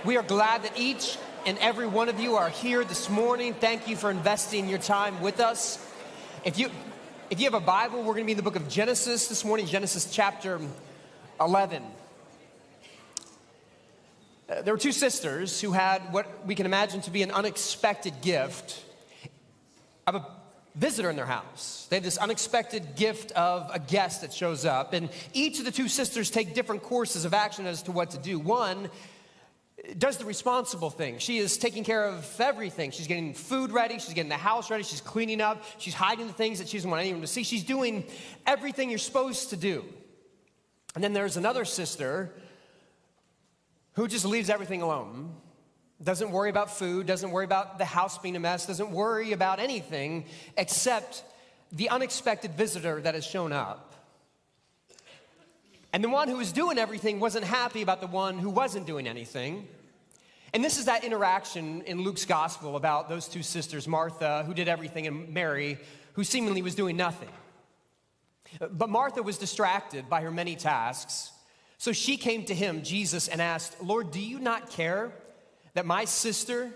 We are glad that each and every one of you are here this morning. Thank you for investing your time with us. If you have a Bible, we're going to be in the book of Genesis this morning, Genesis chapter 11. There were two sisters who had what we can imagine to be an unexpected gift of a visitor in their house. They had this unexpected gift of a guest that shows up, and each of the two sisters take different courses of action as to what to do. One does the responsible thing. She is taking care of everything. She's getting food ready. She's getting the house ready. She's cleaning up. She's hiding the things that she doesn't want anyone to see. She's doing everything you're supposed to do. And then there's another sister who just leaves everything alone. Doesn't worry about food, doesn't worry about the house being a mess, doesn't worry about anything except the unexpected visitor that has shown up. And the one who was doing everything wasn't happy about the one who wasn't doing anything. And this is that interaction in Luke's gospel about those two sisters, Martha, who did everything, and Mary, who seemingly was doing nothing. But Martha was distracted by her many tasks. So she came to him, Jesus, and asked, "Lord, do you not care that my sister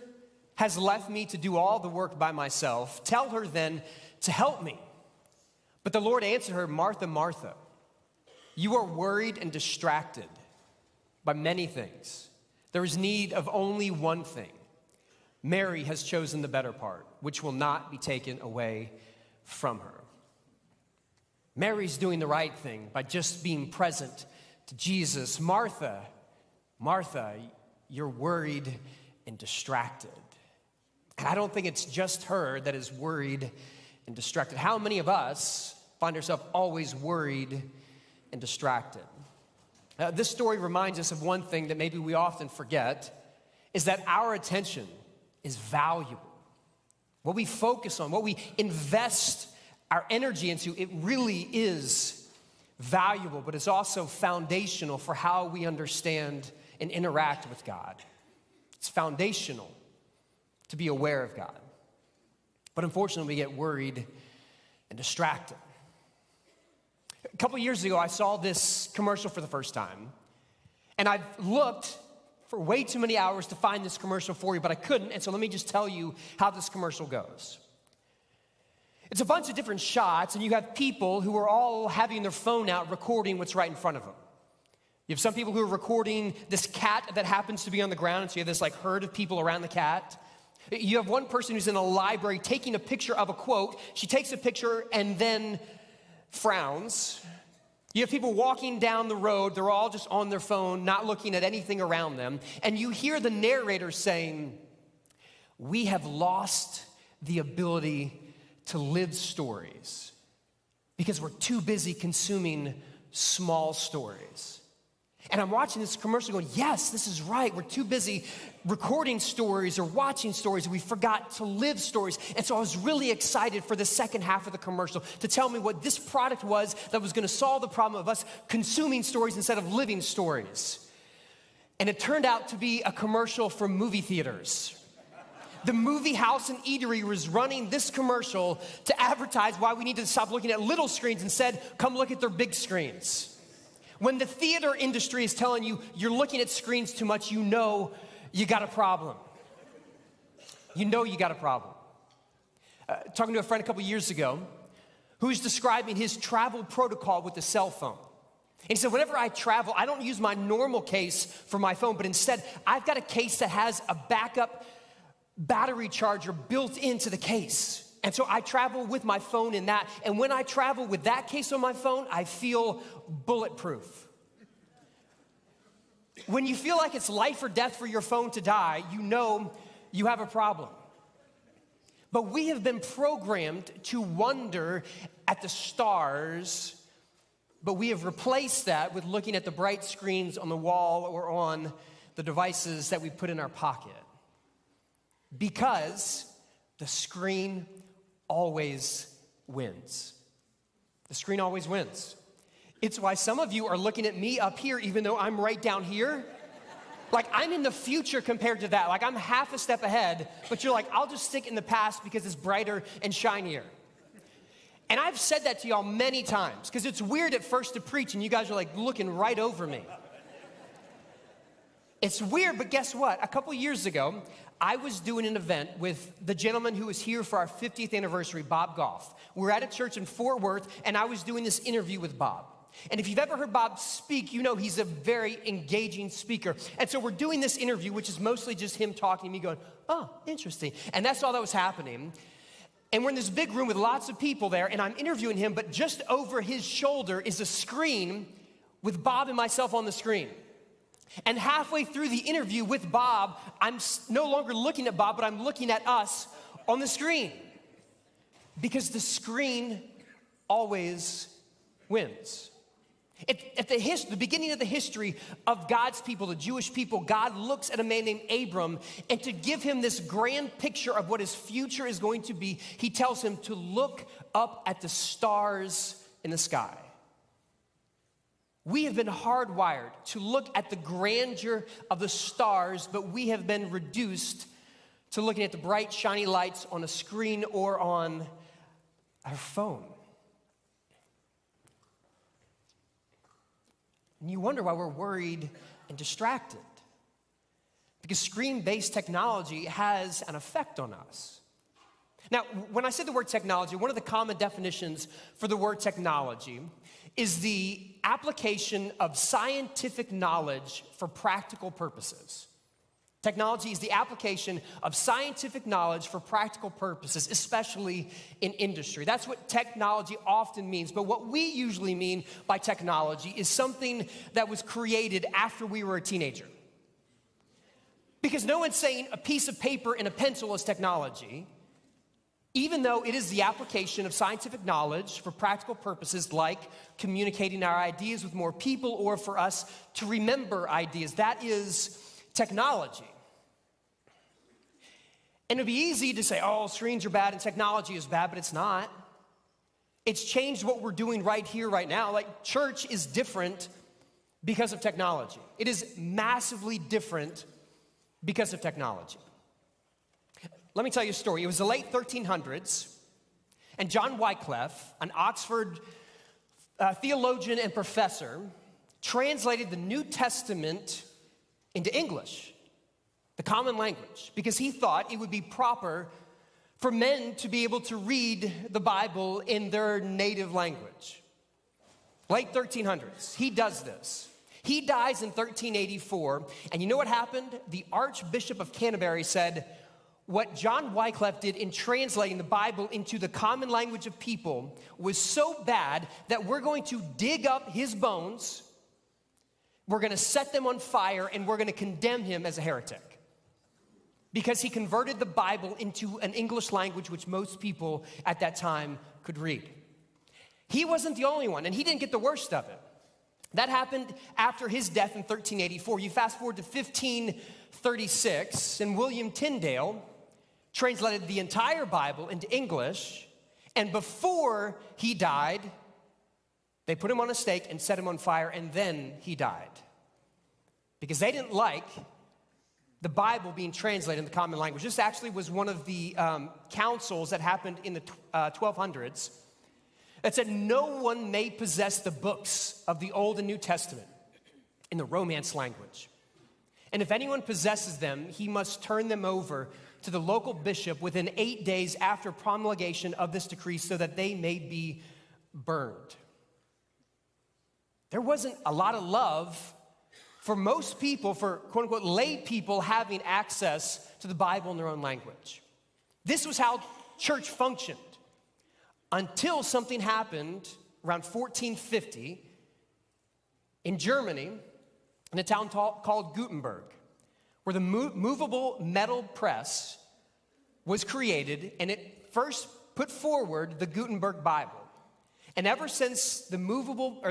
has left me to do all the work by myself? Tell her then to help me." But the Lord answered her, "Martha, Martha, you are worried and distracted by many things. There is need of only one thing. Mary has chosen the better part, which will not be taken away from her." Mary's doing the right thing by just being present to Jesus. Martha, Martha, you're worried and distracted. And I don't think it's just her that is worried and distracted. How many of us find ourselves always worried and distracted? This story reminds us of one thing that maybe we often forget, is that our attention is valuable. What we focus on, what we invest our energy into, it really is valuable, but it's also foundational for how we understand and interact with God. It's foundational to be aware of God. But unfortunately, we get worried and distracted. A couple years ago, I saw this commercial for the first time, and I've looked for way too many hours to find this commercial for you, but I couldn't, and so let me just tell you how this commercial goes. It's a bunch of different shots, and you have people who are all having their phone out recording what's right in front of them. You have some people who are recording this cat that happens to be on the ground, and so you have this like herd of people around the cat. You have one person who's in a library taking a picture of a quote. She takes a picture and then frowns. You have people walking down the road. They're all just on their phone, not looking at anything around them. And you hear the narrator saying, "We have lost the ability to live stories because we're too busy consuming small stories." And I'm watching this commercial going, yes, this is right. We're too busy recording stories or watching stories, and we forgot to live stories. And so I was really excited for the second half of the commercial to tell me what this product was that was going to solve the problem of us consuming stories instead of living stories. And it turned out to be a commercial for movie theaters. The movie house and eatery was running this commercial to advertise why we need to stop looking at little screens. Instead, come look at their big screens. When the theater industry is telling you you're looking at screens too much, you know you got a problem. You know you got a problem. Talking to a friend a couple years ago who was describing his travel protocol with the cell phone. And he said, whenever I travel, I don't use my normal case for my phone, but instead, I've got a case that has a backup battery charger built into the case. And so I travel with my phone in that. And when I travel with that case on my phone, I feel bulletproof. When you feel like it's life or death for your phone to die, you know you have a problem. But we have been programmed to wonder at the stars, but we have replaced that with looking at the bright screens on the wall or on the devices that we put in our pocket. Because the screen always wins. The screen always wins. It's why some of you are looking at me up here even though I'm right down here. Like I'm in the future compared to that. Like I'm half a step ahead, but you're like, I'll just stick in the past because it's brighter and shinier. And I've said that to y'all many times because it's weird at first to preach and you guys are like looking right over me. It's weird, but guess what? A couple years ago, I was doing an event with the gentleman who was here for our 50th anniversary, Bob Goff. We were at a church in Fort Worth, and I was doing this interview with Bob. And if you've ever heard Bob speak, you know he's a very engaging speaker. And so we're doing this interview, which is mostly just him talking to me going, oh, interesting. And that's all that was happening. And we're in this big room with lots of people there, and I'm interviewing him, but just over his shoulder is a screen with Bob and myself on the screen. And halfway through the interview with Bob, I'm no longer looking at Bob, but I'm looking at us on the screen. Because the screen always wins. At the beginning of the history of God's people, the Jewish people, God looks at a man named Abram, and to give him this grand picture of what his future is going to be, he tells him to look up at the stars in the sky. We have been hardwired to look at the grandeur of the stars, but we have been reduced to looking at the bright, shiny lights on a screen or on our phone. And you wonder why we're worried and distracted. Because screen-based technology has an effect on us. Now, when I say the word technology, one of the common definitions for the word technology is the application of scientific knowledge for practical purposes. Technology is the application of scientific knowledge for practical purposes, especially in industry. That's what technology often means. But what we usually mean by technology is something that was created after we were a teenager. Because no one's saying a piece of paper and a pencil is technology, even though it is the application of scientific knowledge for practical purposes like communicating our ideas with more people or for us to remember ideas. That is technology. And it'd be easy to say, oh, screens are bad and technology is bad, but it's not. It's changed what we're doing right here, right now. Like, church is different because of technology. It is massively different because of technology. Let me tell you a story. It was the late 1300s, and John Wycliffe, an Oxford theologian and professor, translated the New Testament into English, the common language, because he thought it would be proper for men to be able to read the Bible in their native language. Late 1300s, he does this. He dies in 1384, and you know what happened? The Archbishop of Canterbury said, what John Wycliffe did in translating the Bible into the common language of people was so bad that we're going to dig up his bones, we're going to set them on fire, and we're going to condemn him as a heretic. Because he converted the Bible into an English language which most people at that time could read. He wasn't the only one, and he didn't get the worst of it. That happened after his death in 1384. You fast forward to 1536, and William Tyndale translated the entire Bible into English, and before he died, they put him on a stake and set him on fire, and then he died. Because they didn't like the Bible being translated in the common language. This actually was one of the councils that happened in the 1200s that said no one may possess the books of the Old and New Testament in the Romance language. And if anyone possesses them, he must turn them over to the local bishop within 8 days after promulgation of this decree so that they may be burned. There wasn't a lot of love for most people, for quote unquote lay people having access to the Bible in their own language. This was how church functioned until something happened around 1450 in Germany, in a town called Gutenberg, where the movable metal press was created, and it first put forward the Gutenberg Bible. And ever since the movable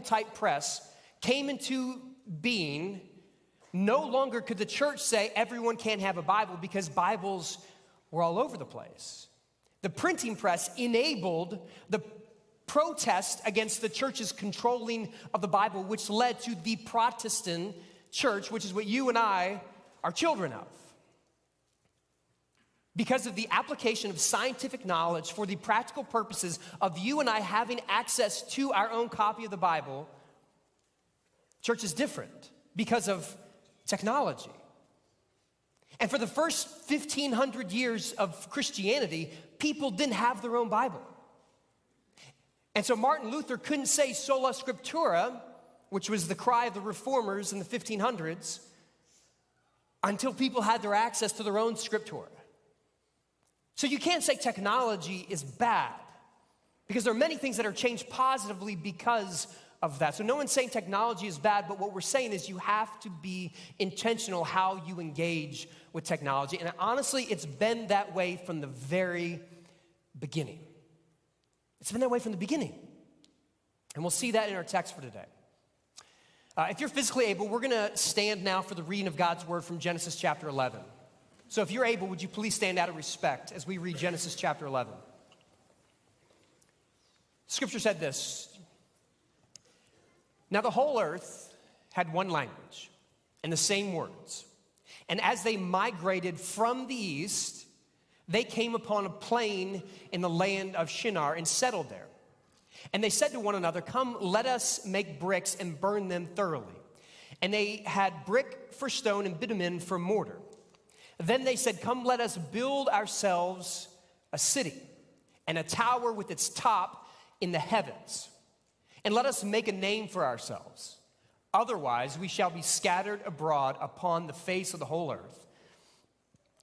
type press came into being, no longer could the church say everyone can't have a Bible because Bibles were all over the place. The printing press enabled the protest against the church's controlling of the Bible, which led to the Protestant church, which is what you and I are children of. Because of the application of scientific knowledge for the practical purposes of you and I having access to our own copy of the Bible, church is different because of Technology. And for the first 1,500 years of Christianity, people didn't have their own Bible. And so Martin Luther couldn't say sola scriptura, which was the cry of the reformers in the 1500s, until people had their access to their own scriptura. So you can't say technology is bad, because there are many things that are changed positively because of that. So no one's saying technology is bad, but what we're saying is you have to be intentional how you engage with technology. And honestly, it's been that way from the very beginning. It's been that way from the beginning. And we'll see that in our text for today. If you're physically able, we're going to stand now for the reading of God's word from Genesis chapter 11. So if you're able, would you please stand out of respect as we read Genesis chapter 11? Scripture said this: "Now the whole earth had one language and the same words. And as they migrated from the east, they came upon a plain in the land of Shinar and settled there. And they said to one another, 'Come, let us make bricks and burn them thoroughly.' And they had brick for stone and bitumen for mortar. Then they said, 'Come, let us build ourselves a city and a tower with its top in the heavens. And let us make a name for ourselves. Otherwise, we shall be scattered abroad upon the face of the whole earth.'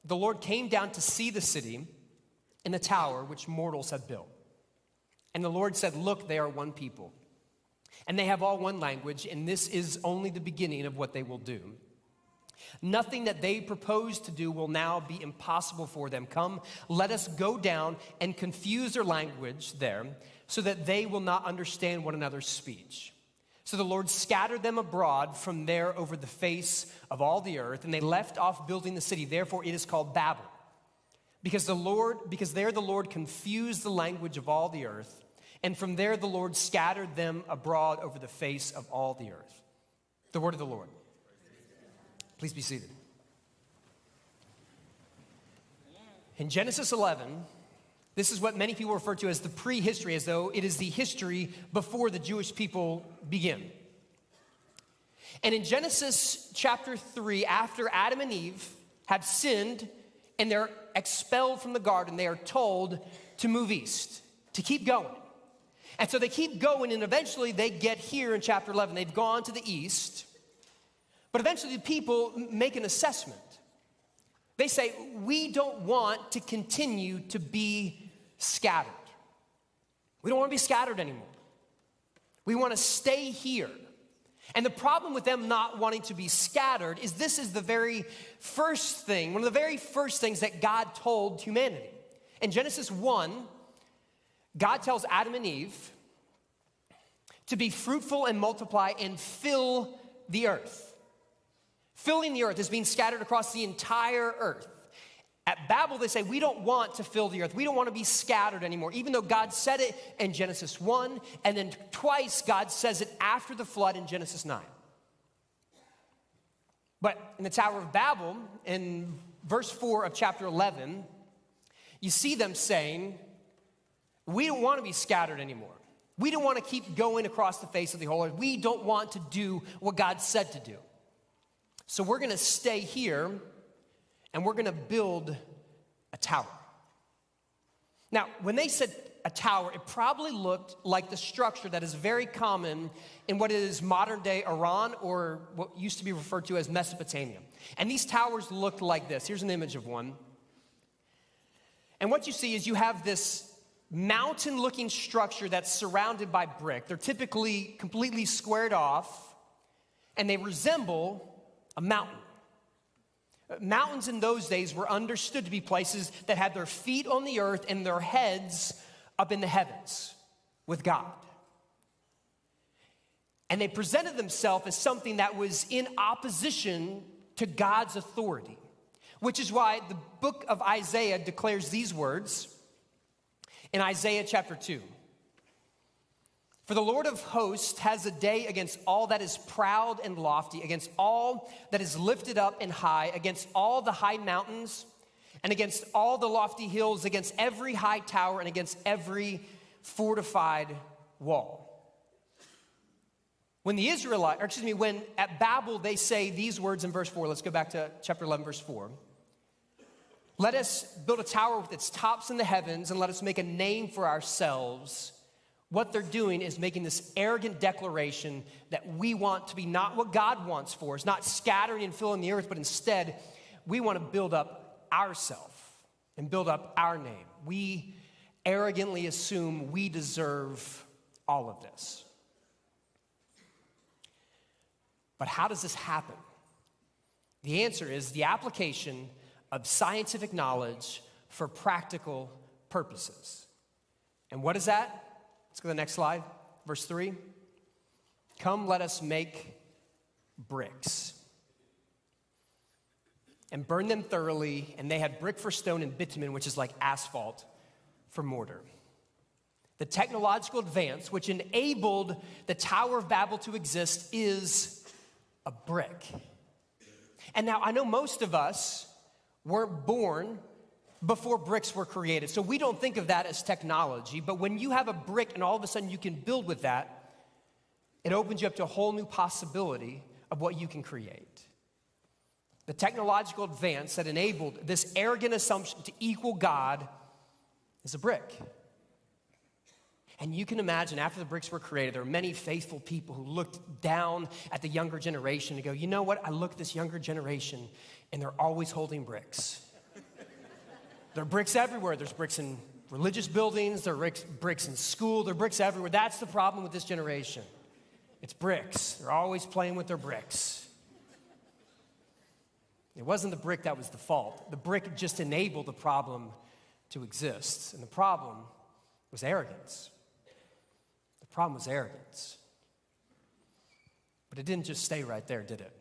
The Lord came down to see the city and the tower which mortals had built. And the Lord said, 'Look, they are one people, and they have all one language, and this is only the beginning of what they will do. Nothing that they propose to do will now be impossible for them. Come, let us go down and confuse their language there, so that they will not understand one another's speech.' So the Lord scattered them abroad from there over the face of all the earth, and they left off building the city. Therefore it is called Babel, because there the Lord confused the language of all the earth, and from there the Lord scattered them abroad over the face of all the earth." The word of the Lord. Please be seated. In Genesis 11, this is what many people refer to as the prehistory, as though it is the history before the Jewish people begin. And in Genesis chapter 3, after Adam and Eve have sinned and they're expelled from the garden, they are told to move east, to keep going. And so they keep going, and eventually they get here in chapter 11. They've gone to the east, but eventually the people make an assessment. They say, "We don't want to continue to be scattered. We don't want to be scattered anymore. We want to stay here." And the problem with them not wanting to be scattered is this is the very first thing, one of the very first things that God told humanity. In Genesis 1, God tells Adam and Eve to be fruitful and multiply and fill the earth. Filling the earth is being scattered across the entire earth. At Babel, they say, we don't want to fill the earth. We don't want to be scattered anymore, even though God said it in Genesis 1, and then twice God says it after the flood in Genesis 9. But in the Tower of Babel, in verse 4 of chapter 11, you see them saying, we don't want to be scattered anymore. We don't want to keep going across the face of the whole earth. We don't want to do what God said to do. So we're going to stay here, and we're going to build a tower. Now, when they said a tower, it probably looked like the structure that is very common in what is modern-day Iran, or what used to be referred to as Mesopotamia. And these towers looked like this. Here's an image of one. And what you see is you have this mountain-looking structure that's surrounded by brick. They're typically completely squared off, and they resemble a mountain. Mountains in those days were understood to be places that had their feet on the earth and their heads up in the heavens with God. And they presented themselves as something that was in opposition to God's authority, which is why the book of Isaiah declares these words in Isaiah chapter 2. "For the Lord of hosts has a day against all that is proud and lofty, against all that is lifted up and high, against all the high mountains, and against all the lofty hills, against every high tower, and against every fortified wall." When at Babel they say these words in verse 4, let's go back to chapter 11, verse 4. Let us build a tower with its tops in the heavens and let us make a name for ourselves. What they're doing is making this arrogant declaration that we want to be not what God wants for us, not scattering and filling the earth, but instead we want to build up ourselves and build up our name. We arrogantly assume we deserve all of this. But how does this happen? The answer is the application of scientific knowledge for practical purposes. And what is that? Let's go to the next slide, verse 3. Come, let us make bricks and burn them thoroughly. And they had brick for stone and bitumen, which is like asphalt, for mortar. The technological advance which enabled the Tower of Babel to exist is a brick. And now I know most of us weren't born before bricks were created, so we don't think of that as technology. But when you have a brick and all of a sudden you can build with that, it opens you up to a whole new possibility of what you can create. The technological advance that enabled this arrogant assumption to equal God is a brick. And you can imagine after the bricks were created, there were many faithful people who looked down at the younger generation and go, you know what? I look at this younger generation and they're always holding bricks. There are bricks everywhere. There's bricks in religious buildings. There are bricks in school. There are bricks everywhere. That's the problem with this generation. It's bricks. They're always playing with their bricks. It wasn't the brick that was the fault. The brick just enabled the problem to exist. And the problem was arrogance. The problem was arrogance. But it didn't just stay right there, did it?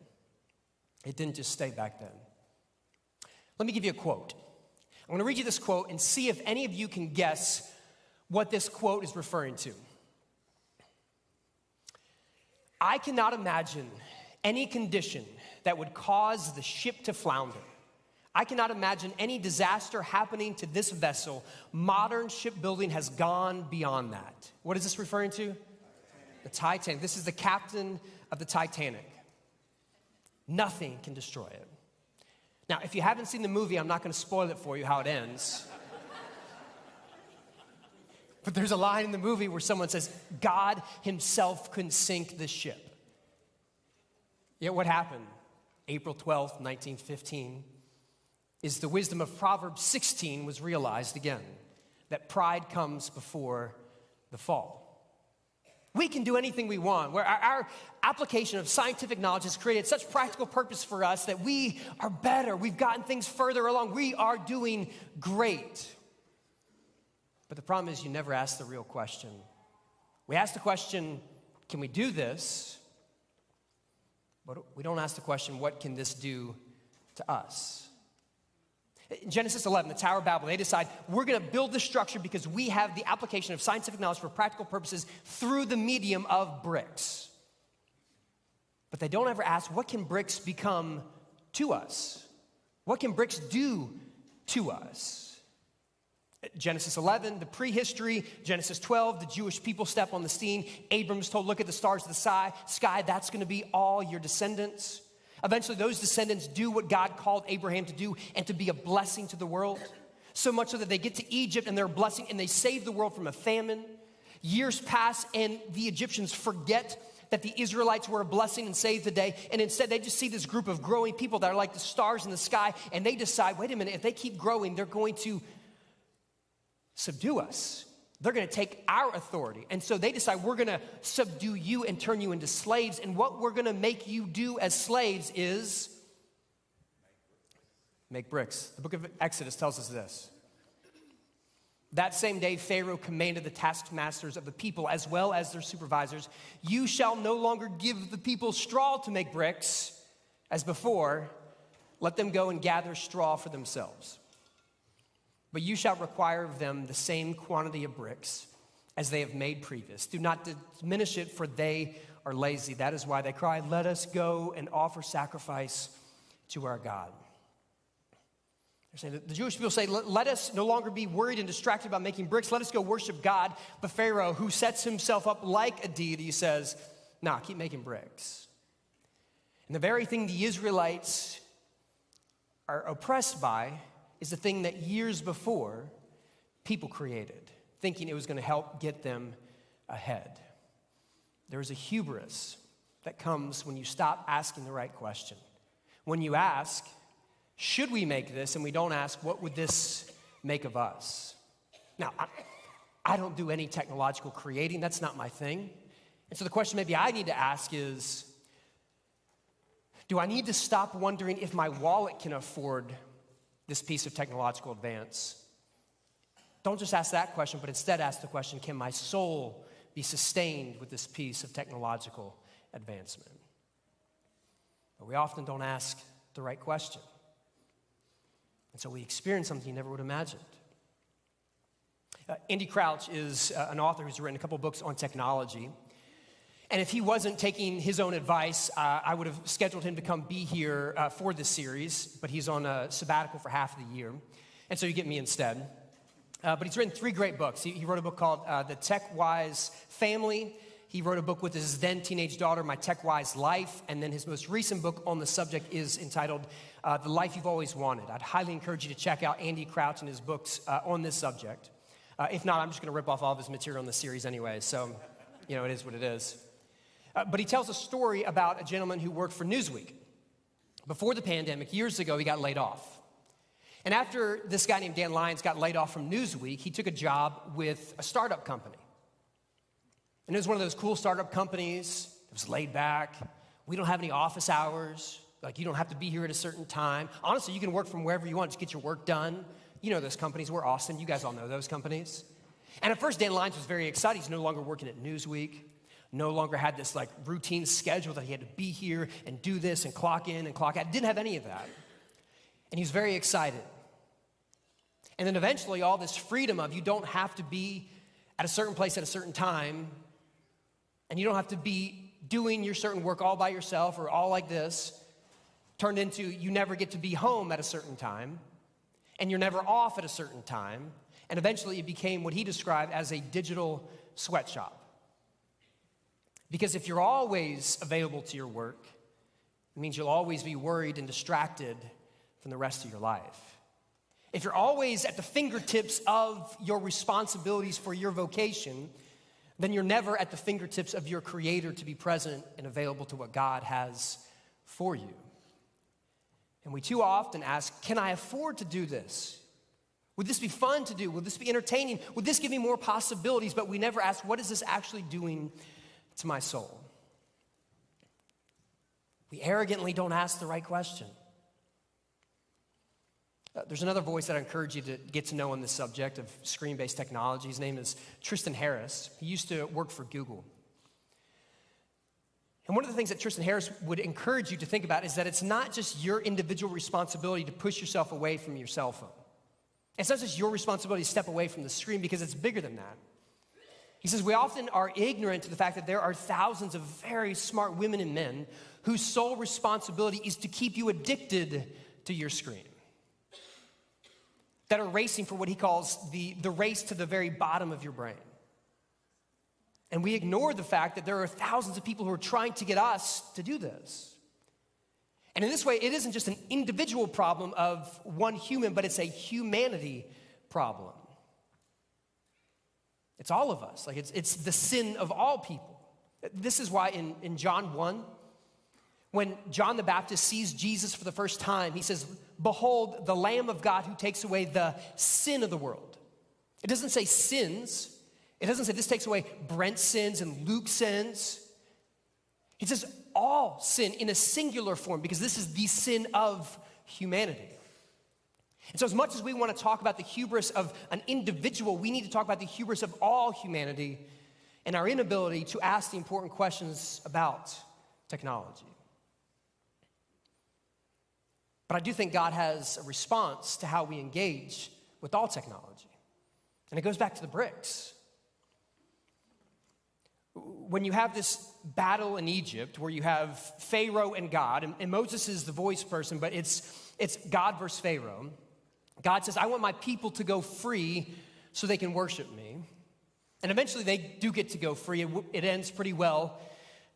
It didn't just stay back then. Let me give you a quote. I'm going to read you this quote and see if any of you can guess what this quote is referring to. I cannot imagine any condition that would cause the ship to flounder. I cannot imagine any disaster happening to this vessel. Modern shipbuilding has gone beyond that. What is this referring to? The Titanic. This is the captain of the Titanic. Nothing can destroy it. Now, if you haven't seen the movie, I'm not going to spoil it for you how it ends. But there's a line in the movie where someone says, God himself couldn't sink this ship. Yet what happened? April 12th, 1915, is the wisdom of Proverbs 16 was realized again, that pride comes before the fall. We can do anything we want, where our application of scientific knowledge has created such practical purpose for us that we are better, we've gotten things further along, we are doing great. But the problem is you never ask the real question. We ask the question, can we do this? But we don't ask the question, what can this do to us? In Genesis 11, the Tower of Babel, they decide we're going to build this structure because we have the application of scientific knowledge for practical purposes through the medium of bricks. But they don't ever ask, what can bricks become to us? What can bricks do to us? Genesis 11, the prehistory. Genesis 12, the Jewish people step on the scene. Abram's told, look at the stars of the sky. That's going to be all your descendants. Eventually, those descendants do what God called Abraham to do and to be a blessing to the world. So much so that they get to Egypt and they're a blessing and they save the world from a famine. Years pass and the Egyptians forget that the Israelites were a blessing and saved the day. And instead, they just see this group of growing people that are like the stars in the sky. And they decide, wait a minute, if they keep growing, they're going to subdue us. They're going to take our authority. And so they decide, we're going to subdue you and turn you into slaves. And what we're going to make you do as slaves is make bricks. The book of Exodus tells us this. That same day, Pharaoh commanded the taskmasters of the people as well as their supervisors, you shall no longer give the people straw to make bricks as before. Let them go and gather straw for themselves. But you shall require of them the same quantity of bricks as they have made previous. Do not diminish it, for they are lazy. That is why they cry, let us go and offer sacrifice to our God. The Jewish people say, let us no longer be worried and distracted about making bricks. Let us go worship God. But Pharaoh, who sets himself up like a deity, says, Nah, keep making bricks. And the very thing the Israelites are oppressed by is the thing that years before people created, thinking it was going to help get them ahead. There is a hubris that comes when you stop asking the right question. When you ask, should we make this? And we don't ask, what would this make of us? Now, I don't do any technological creating. That's not my thing. And so the question maybe I need to ask is, do I need to stop wondering if my wallet can afford this piece of technological advance? Don't just ask that question, but instead ask the question, can my soul be sustained with this piece of technological advancement? But we often don't ask the right question. And so we experience something you never would have imagined. Andy Crouch is an author who's written a couple books on technology. And if he wasn't taking his own advice, I would have scheduled him to come be here for this series, but he's on a sabbatical for half of the year. And so you get me instead. But he's written 3 great books. He wrote a book called The Tech-Wise Family. He wrote a book with his then teenage daughter, My Tech-Wise Life. And then his most recent book on the subject is entitled The Life You've Always Wanted. I'd highly encourage you to check out Andy Crouch and his books on this subject. If not, I'm just going to rip off all of his material in the series anyway. So, it is what it is. But he tells a story about a gentleman who worked for Newsweek. Before the pandemic, years ago, he got laid off. And after this guy named Dan Lyons got laid off from Newsweek, he took a job with a startup company. And it was one of those cool startup companies. It was laid back. We don't have any office hours. Like, you don't have to be here at a certain time. Honestly, you can work from wherever you want. Just get your work done. You know those companies. We're Austin. You guys all know those companies. And at first, Dan Lyons was very excited. He's no longer working at Newsweek. No longer had this routine schedule that he had to be here and do this and clock in and clock out. Didn't have any of that. And he was very excited. And then eventually all this freedom of you don't have to be at a certain place at a certain time, and you don't have to be doing your certain work all by yourself or all like this, turned into you never get to be home at a certain time, and you're never off at a certain time, and eventually it became what he described as a digital sweatshop. Because if you're always available to your work, it means you'll always be worried and distracted from the rest of your life. If you're always at the fingertips of your responsibilities for your vocation, then you're never at the fingertips of your Creator to be present and available to what God has for you. And we too often ask, can I afford to do this? Would this be fun to do? Would this be entertaining? Would this give me more possibilities? But we never ask, what is this actually doing to my soul? We arrogantly don't ask the right question. There's another voice that I encourage you to get to know on this subject of screen-based technology. His name is Tristan Harris. He used to work for Google. And one of the things that Tristan Harris would encourage you to think about is that it's not just your individual responsibility to push yourself away from your cell phone. It's not just your responsibility to step away from the screen, because it's bigger than that. He says we often are ignorant to the fact that there are thousands of very smart women and men whose sole responsibility is to keep you addicted to your screen, that are racing for what he calls the race to the very bottom of your brain. And we ignore the fact that there are thousands of people who are trying to get us to do this. And in this way, it isn't just an individual problem of one human, but it's a humanity problem. It's all of us. It's the sin of all people. This is why in John 1, when John the Baptist sees Jesus for the first time, he says, "Behold, the Lamb of God who takes away the sin of the world." It doesn't say sins. It doesn't say this takes away Brent's sins and Luke's sins. It says all sin in a singular form, because this is the sin of humanity. And so as much as we want to talk about the hubris of an individual, we need to talk about the hubris of all humanity and our inability to ask the important questions about technology. But I do think God has a response to how we engage with all technology. And it goes back to the bricks. When you have this battle in Egypt where you have Pharaoh and God, and Moses is the voice person, but it's God versus Pharaoh. God says, I want my people to go free so they can worship me. And eventually they do get to go free. It ends pretty well.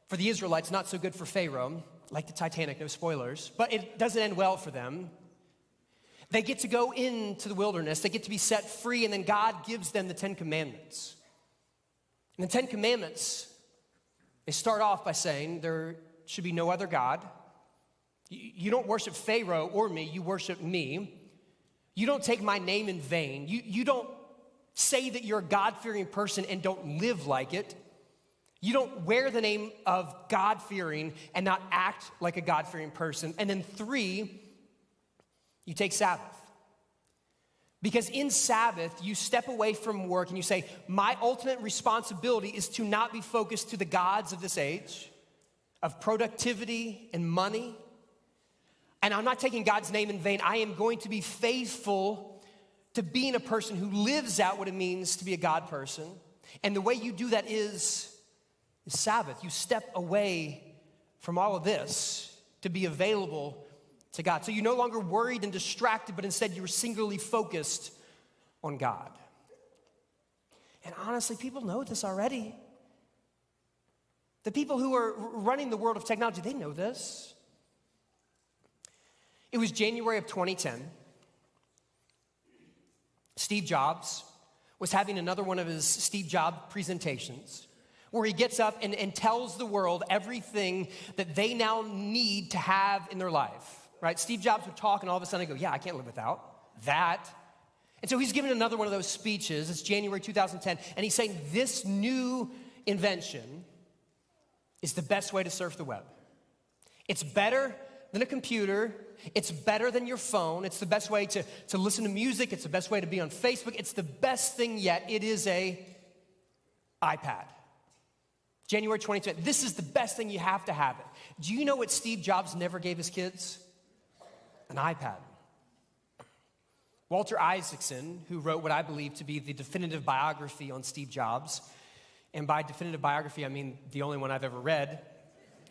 For the Israelites, not so good for Pharaoh, like the Titanic, no spoilers, but it doesn't end well for them. They get to go into the wilderness, they get to be set free, and then God gives them the 10 Commandments. And the 10 Commandments, they start off by saying there should be no other God. You don't worship Pharaoh or me, you worship me. You don't take my name in vain. You don't say that you're a God-fearing person and don't live like it. You don't wear the name of God-fearing and not act like a God-fearing person. And then 3, you take Sabbath. Because in Sabbath, you step away from work and you say, my ultimate responsibility is to not be focused to the gods of this age, of productivity and money. And I'm not taking God's name in vain. I am going to be faithful to being a person who lives out what it means to be a God person. And the way you do that is Sabbath. You step away from all of this to be available to God. So you're no longer worried and distracted, but instead you're singularly focused on God. And honestly, people know this already. The people who are running the world of technology, they know this. It was January of 2010. Steve Jobs was having another one of his Steve Jobs presentations where he gets up and tells the world everything that they now need to have in their life, right? Steve Jobs would talk and all of a sudden I go, yeah, I can't live without that. And so he's giving another one of those speeches. It's January 2010, and he's saying this new invention is the best way to surf the web. It's better than a computer. It's better than your phone. It's the best way to listen to music. It's the best way to be on Facebook. It's the best thing yet. It is a iPad. January 2020. This is the best thing. You have to have it. Do you know what Steve Jobs never gave his kids? An iPad. Walter Isaacson, who wrote what I believe to be the definitive biography on Steve Jobs, and by definitive biography, I mean the only one I've ever read,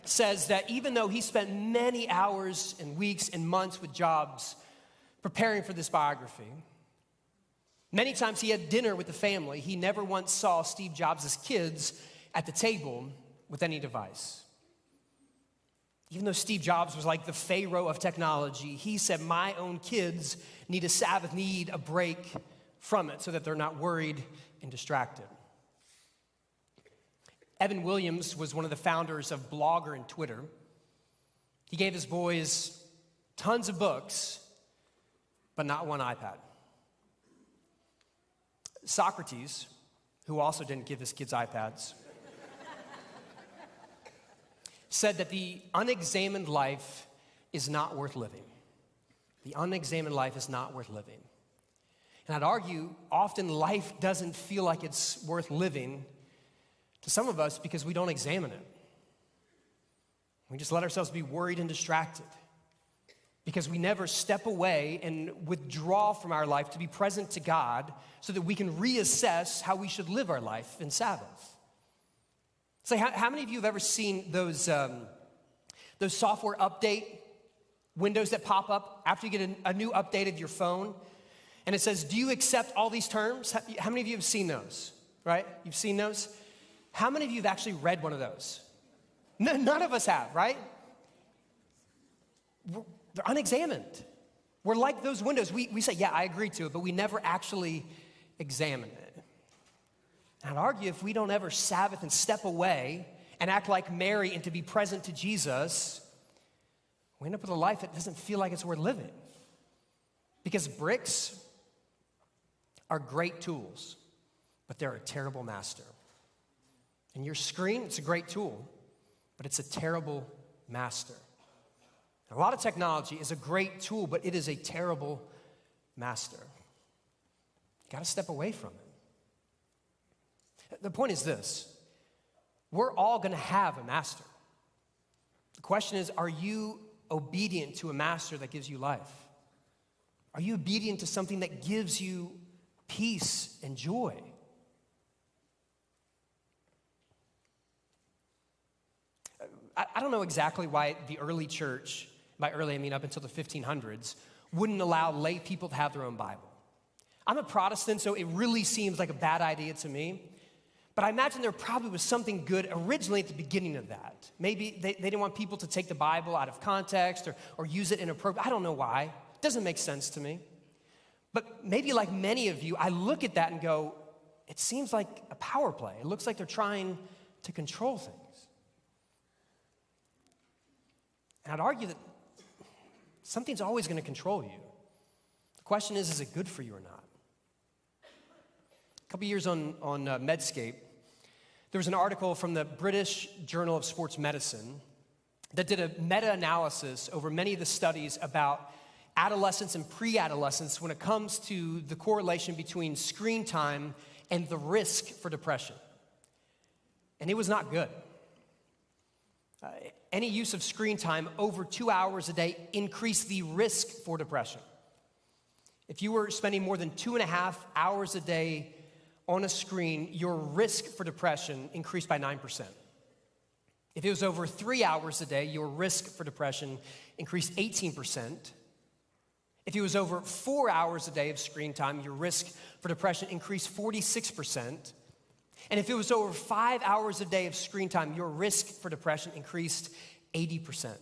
says that even though he spent many hours and weeks and months with Jobs preparing for this biography, many times he had dinner with the family, he never once saw Steve Jobs' kids at the table with any device. Even though Steve Jobs was like the Pharaoh of technology, he said, my own kids need a Sabbath, need a break from it so that they're not worried and distracted. Evan Williams was one of the founders of Blogger and Twitter. He gave his boys tons of books, but not one iPad. Socrates, who also didn't give his kids iPads, said that the unexamined life is not worth living. The unexamined life is not worth living. And I'd argue often life doesn't feel like it's worth living to some of us because we don't examine it. We just let ourselves be worried and distracted because we never step away and withdraw from our life to be present to God so that we can reassess how we should live our life in Sabbath. So how many of you have ever seen those software update windows that pop up after you get a new update of your phone? And it says, do you accept all these terms? How many of you have seen those, right? You've seen those? How many of you have actually read one of those? None of us have, right? They're unexamined. We're like those windows. We say, yeah, I agree to it, but we never actually examine it. And I'd argue if we don't ever Sabbath and step away and act like Mary and to be present to Jesus, we end up with a life that doesn't feel like it's worth living. Because bricks are great tools, but they're a terrible master. And your screen, it's a great tool, but it's a terrible master. A lot of technology is a great tool, but it is a terrible master. You got to step away from it. The point is this: we're all going to have a master. The question is, are you obedient to a master that gives you life? Are you obedient to something that gives you peace and joy? I don't know exactly why the early church, by early I mean up until the 1500s, wouldn't allow lay people to have their own Bible. I'm a Protestant, so it really seems like a bad idea to me. But I imagine there probably was something good originally at the beginning of that. Maybe they didn't want people to take the Bible out of context or use it inappropriately. I don't know why. It doesn't make sense to me. But maybe like many of you, I look at that and go, it seems like a power play. It looks like they're trying to control things. And I'd argue that something's always going to control you. The question is it good for you or not? A couple years on Medscape, there was an article from the British Journal of Sports Medicine that did a meta-analysis over many of the studies about adolescents and pre-adolescents when it comes to the correlation between screen time and the risk for depression. And it was not good. Any use of screen time over 2 hours a day increased the risk for depression. If you were spending more than 2.5 hours a day on a screen, your risk for depression increased by 9%. If it was over 3 hours a day, your risk for depression increased 18%. If it was over 4 hours a day of screen time, your risk for depression increased 46%. And if it was over 5 hours a day of screen time, your risk for depression increased 80%.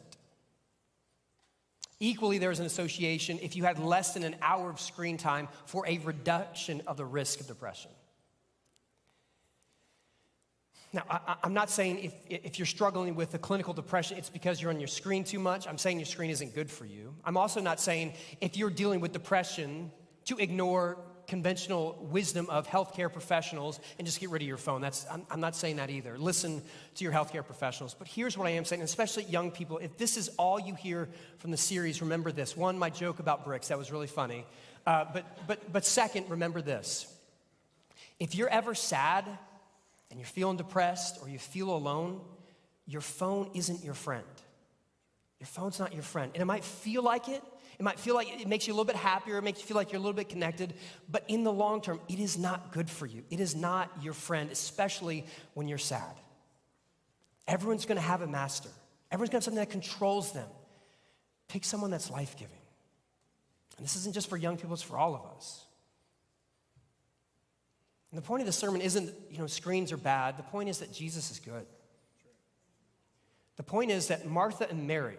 Equally, there was an association if you had less than an hour of screen time for a reduction of the risk of depression. Now, I'm not saying if you're struggling with a clinical depression, it's because you're on your screen too much. I'm saying your screen isn't good for you. I'm also not saying if you're dealing with depression to ignore conventional wisdom of healthcare professionals and just get rid of your phone. I'm not saying that either. Listen to your healthcare professionals. But here's what I am saying, especially young people. If this is all you hear from the series, remember this. One, my joke about bricks, that was really funny. But second, remember this. If you're ever sad and you're feeling depressed or you feel alone, your phone isn't your friend. Your phone's not your friend. And it might feel like it. It might feel like it makes you a little bit happier. It makes you feel like you're a little bit connected. But in the long term, it is not good for you. It is not your friend, especially when you're sad. Everyone's going to have a master. Everyone's going to have something that controls them. Pick someone that's life-giving. And this isn't just for young people, it's for all of us. And the point of the sermon isn't, screens are bad. The point is that Jesus is good. The point is that Martha and Mary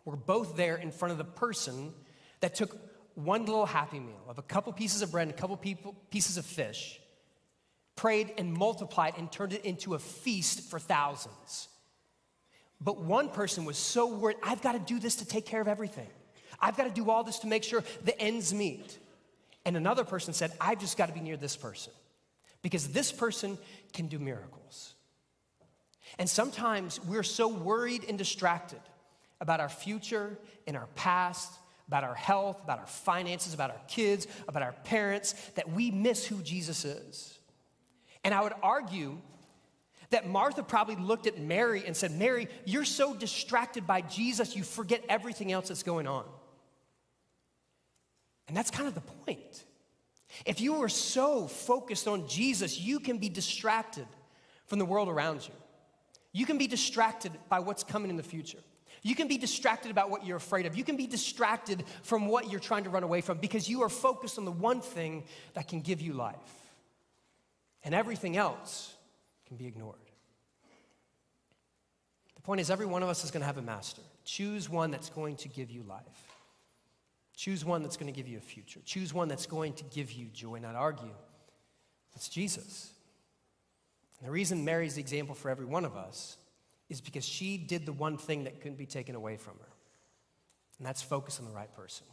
were both there in front of the person that took one little Happy Meal of a couple pieces of bread and a couple pieces of fish, prayed and multiplied and turned it into a feast for thousands. But one person was so worried, I've got to do this to take care of everything. I've got to do all this to make sure the ends meet. And another person said, I've just got to be near this person because this person can do miracles. And sometimes we're so worried and distracted about our future and our past, about our health, about our finances, about our kids, about our parents, that we miss who Jesus is. And I would argue that Martha probably looked at Mary and said, Mary, you're so distracted by Jesus, you forget everything else that's going on. And that's kind of the point. If you are so focused on Jesus, you can be distracted from the world around you. You can be distracted by what's coming in the future. You can be distracted about what you're afraid of. You can be distracted from what you're trying to run away from because you are focused on the one thing that can give you life. And everything else can be ignored. The point is, every one of us is going to have a master. Choose one that's going to give you life. Choose one that's going to give you a future. Choose one that's going to give you joy, not argue. That's Jesus. And the reason Mary's the example for every one of us is because she did the one thing that couldn't be taken away from her. And that's focus on the right person.